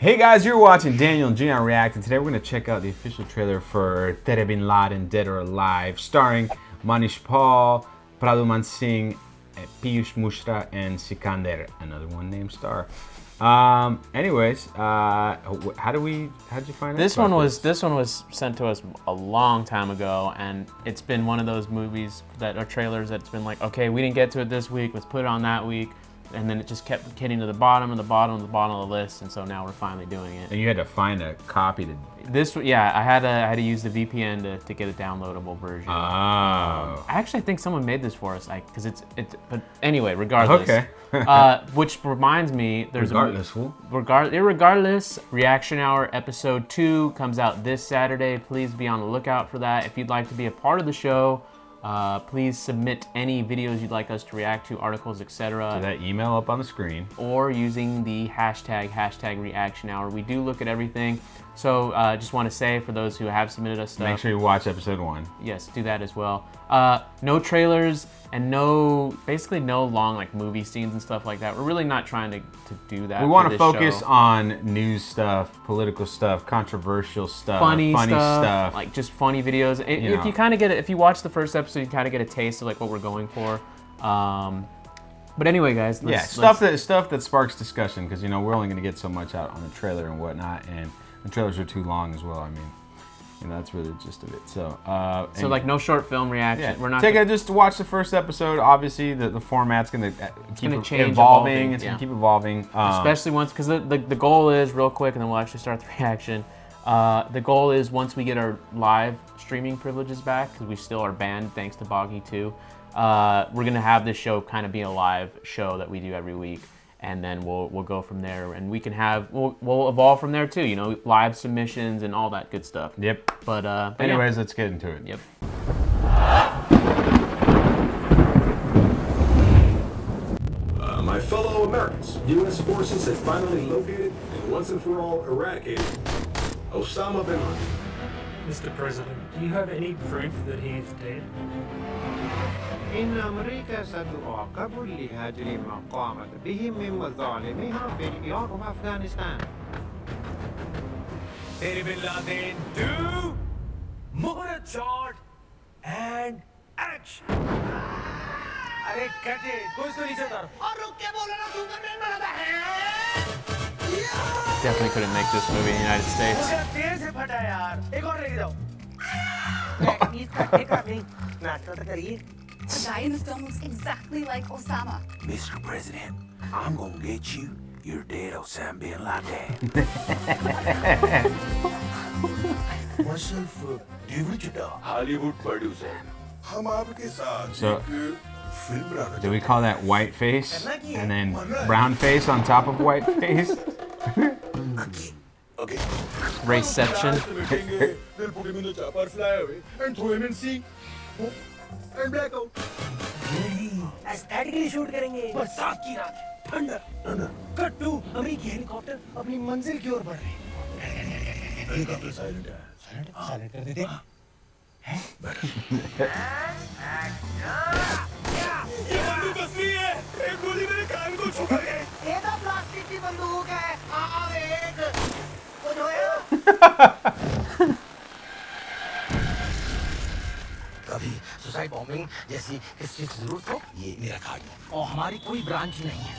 Hey guys, you're watching Daniel and Gian React, and today we're going to check out the official trailer for Tere Bin Laden, Dead or Alive, starring Manish Paul, Pradyuman Singh, Piyush Mishra, and Sikander, another one named Star. Anyways, how'd you find out? This one was sent to us a long time ago, and it's been one of those movies that are trailers that's been like, okay, we didn't get to it this week, let's put it on that week. And then it just kept getting to the bottom of the list, and so now we're finally doing it. And you had to find a copy to... Yeah, I had to use the VPN to get a downloadable version. Oh. I actually think someone made this for us, but anyway, regardless. Okay. Which reminds me, there's regardless, Reaction Hour episode 2 comes out this Saturday. Please be on the lookout for that. If you'd like to be a part of the show, please submit any videos you'd like us to react to, articles, etc. to that email up on the screen. Or using the hashtag Reaction Hour. We do look at everything. So just want to say, for those who have submitted us stuff, make sure you watch episode 1. Yes, do that as well. No trailers and basically no long movie scenes and stuff like that. We're really not trying to do that. We want to focus on news stuff, political stuff, controversial stuff, funny stuff, like just funny videos. If you kind of get it, if you watch the first episode, you kind of get a taste of what we're going for. But anyway, guys, stuff that sparks discussion, because we're only going to get so much out on the trailer and whatnot, and the trailers are too long as well. I mean, that's really the gist of it. So, no short film reaction. Yeah, we're not just to watch the first episode. Obviously, the format's going to keep change, evolving. It's going to keep evolving, especially once, because the goal is, real quick, and then we'll actually start the reaction. The goal is, once we get our live streaming privileges back, because we still are banned thanks to Boggy 2, we're going to have this show kind of be a live show that we do every week. And then we'll go from there, and we can we'll evolve from there too. Live submissions and all that good stuff. Yep. But anyways, let's get into it. Yep. My fellow Americans, U.S. forces have finally located and once and for all eradicated Osama bin Laden. Mr. President, do you have any proof that he is dead? إن أمريكا ستعاقب لهجر ما قامت به من مظالمها في العراق وأفغانستان. Tere Bin Laden, do Mohra chart and action. अरे कटे कोई तो नीचे उतारो और रुक के बोलो ना सुपरमैन बनाता है. Definitely couldn't make this movie in the United States. मुझे तेज से फटा यार. एक और लेके जाओ. नाश्ता तो करिए. The guy in the film looks exactly like Osama. Mr. President, I'm gonna get you your dead Osama bin Laden. Myself, David Chada, Hollywood producer. हम आपके साथ So, film banana do we call that white face and then brown face on top of white face? Okay. Raceception. They'll put him in the chopper, fly away, and throw him in sea. And black out. Aesthetically shoot करेंगे. बरसात की रात, ठंडा. Cut to अमेरिकी helicopter अपनी मंजिल की ओर बढ़ रहे हैं. हेलीकॉप्टर साइलेंट है. साइलेंट कर देते हैं. ये बंदूक असली है. एक गोली मेरे कान को छू गई. ये तो प्लास्टिक की बंदूक है. आओ एक. कुछ होया? कभी सुसाइड बॉम्बिंग जैसी किसी चीज की जरूरत हो, ये मेरा कार्ड है. और हमारी कोई ब्रांच नहीं है.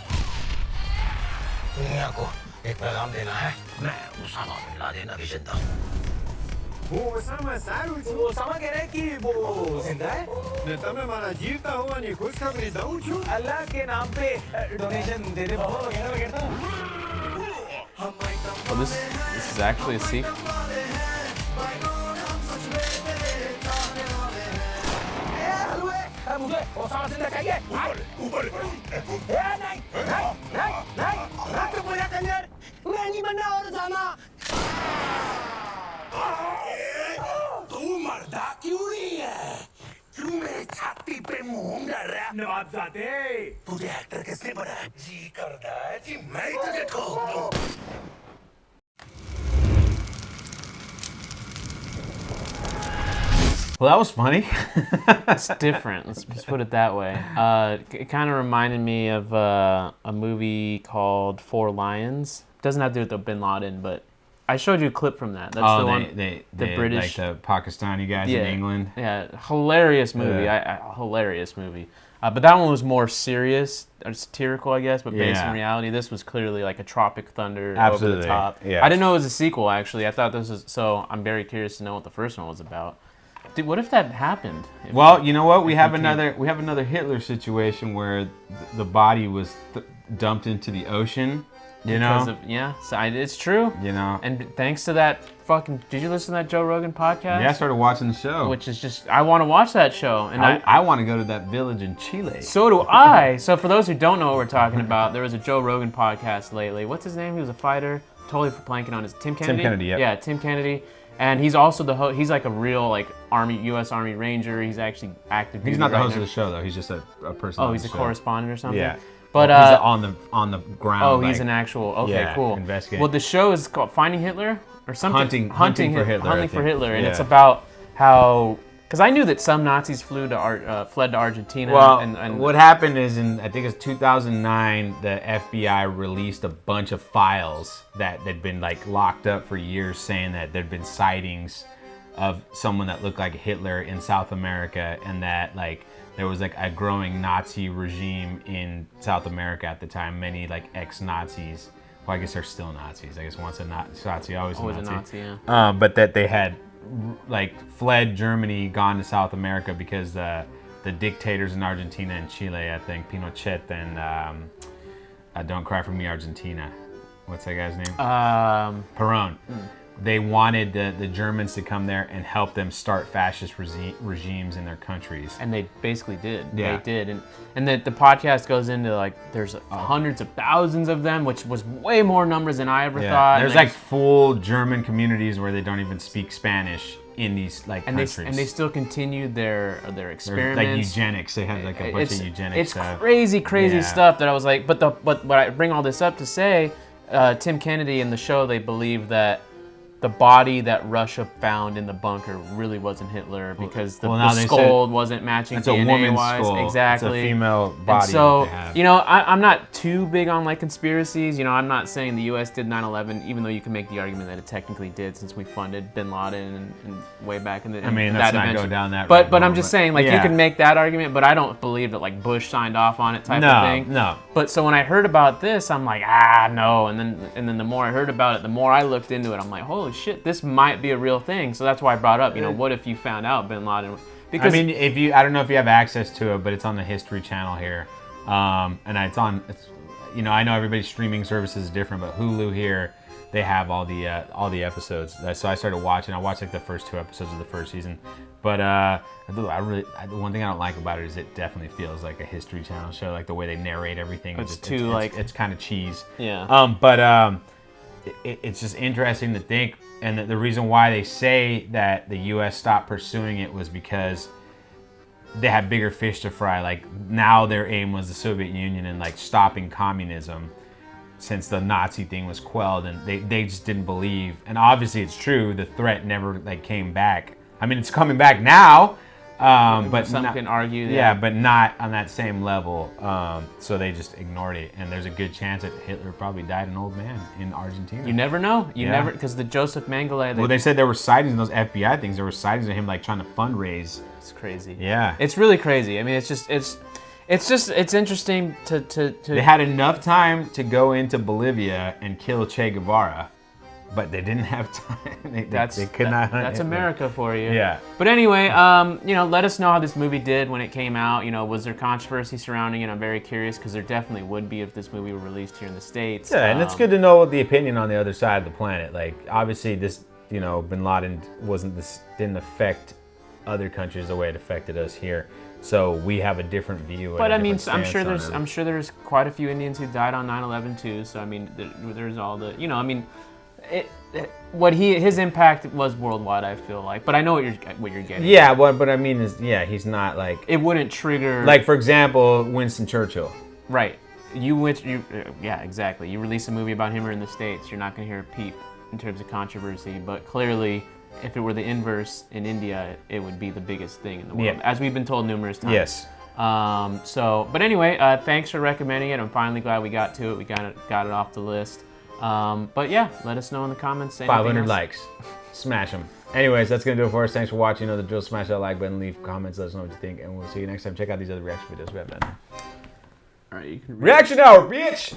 दुनिया को एक पैगाम देना है. मैं उसामा बिन लादेन अभी जिंदा हूँ. वो ओसामा सारू वो ओसामा कह रहे हैं कि वो जिंदा है. ने तमे मारा जीवता हुआ नहीं खुशखबरी दूं छू. अल्लाह के नाम पे डोनेशन दे दे बाबा वगैरह. Well, this is actually a sequel. मुझे ओसामा जिंदा चाहिए. ऊपर नहीं चुप हो जा कंजर. मैं नहीं बनना और ओसामा. तू मर्दा क्यों नहीं है? क्यों मेरी छाती पे मुंह डाल रहा है? नवाबजादे, तुझे एक्टर किसने बनाया? जी करता है जी मैं ही तुझे ठोक दूं. Well, that was funny. It's different. Let's just put it that way. It kind of reminded me of a movie called Four Lions. Doesn't have to do with the Bin Laden, but I showed you a clip from that. That's the one. The British, like the Pakistani guys in England. Yeah, hilarious movie. Hilarious movie. But that one was more serious, or satirical, I guess, but based in reality. This was clearly like a Tropic Thunder over the top. Yeah. I didn't know it was a sequel, actually. I thought this was, so I'm very curious to know what the first one was about. Dude, what if that happened? Well, you know what? We have another Hitler situation where the body was dumped into the ocean. You know? So it's true. You know? And thanks to that fucking... Did you listen to that Joe Rogan podcast? Yeah, I started watching the show. Which is just... I want to watch that show. And I want to go to that village in Chile. So do I. So for those who don't know what we're talking about, there was a Joe Rogan podcast lately. What's his name? He was a fighter. Totally blanking on his... Tim Kennedy? Tim Kennedy, Yeah, Tim Kennedy. And he's also the host. He's like a real U.S. Army Ranger. He's actually active. He's not the host of the show, though. He's just a person. Oh, he's a correspondent or something? Yeah. But he's on the ground. Oh, he's an actual. Okay, cool. Investigating. Well, the show is called Finding Hitler or something. Hunting for Hitler. Hunting for Hitler, and it's about how. Because I knew that some Nazis fled to Argentina. Well, and what happened is I think it's 2009, the FBI released a bunch of files that had been like locked up for years, saying that there'd been sightings of someone that looked like Hitler in South America, and that like there was like a growing Nazi regime in South America at the time. Many like ex-Nazis, well, I guess they're still Nazis. I guess once a Nazi, always a Nazi. yeah. But that they had like fled Germany, gone to South America because the dictators in Argentina and Chile, I think Pinochet and Don't Cry for Me Argentina. What's that guy's name? Perón. They wanted the Germans to come there and help them start fascist regimes in their countries. And they basically did. Yeah. They did. And the podcast goes into like, there's hundreds of thousands of them, which was way more numbers than I ever thought. There's like full German communities where they don't even speak Spanish in these like countries. They still continued their experiments. Like eugenics. They had like a bunch of eugenics stuff. It's crazy stuff that I was like, but what I bring all this up to say, Tim Kennedy in the show, they believe that the body that Russia found in the bunker really wasn't Hitler because the skull wasn't matching it's a DNA woman's wise. skull. Exactly. It's a female body. And so, that they have. you know, I'm not too big on like conspiracies. You know, I'm not saying the U.S. did 9/11, even though you can make the argument that it technically did since we funded Bin Laden and way back in the. I mean, let's not go down that. But I'm just saying, like, you can make that argument, but I don't believe that like Bush signed off on it type of thing. No. But so when I heard about this, I'm like, no. And then the more I heard about it, the more I looked into it. I'm like, holy shit, this might be a real thing. So that's why I brought up, you know, what if you found out Bin Laden? Because I mean, I don't know if you have access to it, but it's on the History Channel here, and you know, I know everybody's streaming services is different, but Hulu here, they have all the episodes. So I started watching. I watched like the first 2 episodes of the first season, but the one thing I don't like about it is it definitely feels like a History Channel show, like the way they narrate everything. It's kind of cheese. Yeah. It's just interesting to think, and the reason why they say that the U.S. stopped pursuing it was because they had bigger fish to fry. Like now their aim was the Soviet Union and like stopping communism since the Nazi thing was quelled, and they just didn't believe. And obviously it's true, the threat never like came back. I mean, it's coming back now. But some can argue that. Yeah, but not on that same level. So they just ignored it, and there's a good chance that Hitler probably died an old man in Argentina. You never know. You never, because the Joseph Mengele. Well, they said there were sightings in those FBI things. There were sightings of him like trying to fundraise. It's crazy. Yeah, it's really crazy. I mean, it's interesting to. They had enough time to go into Bolivia and kill Che Guevara, but they didn't have time. They could not. That's America for you. Yeah. But anyway, you know, let us know how this movie did when it came out. You know, was there controversy surrounding it? I'm very curious because there definitely would be if this movie were released here in the States. Yeah, and it's good to know the opinion on the other side of the planet. Like, obviously, this, you know, Bin Laden didn't affect other countries the way it affected us here. So we have a different view. But I mean, I'm sure there's quite a few Indians who died on 9/11 too. So I mean, there's all the, you know, I mean. His impact was worldwide, I feel like, but I know what you're getting. Yeah, but I mean, he's not like, it wouldn't trigger. Like, for example, Winston Churchill. Right. Yeah, exactly. You release a movie about him here in the States, you're not going to hear a peep in terms of controversy, but clearly if it were the inverse in India, it would be the biggest thing in the world, Yeah. as we've been told numerous times. Yes. But anyway, thanks for recommending it. I'm finally glad we got to it. We got it off the list. But yeah, let us know in the comments. 500 likes. Smash them. Anyways, that's going to do it for us. Thanks for watching. You know the drill. Smash that like button, leave comments, let us know what you think, and we'll see you next time. Check out these other reaction videos we have done. All right, you can Reaction hour, bitch!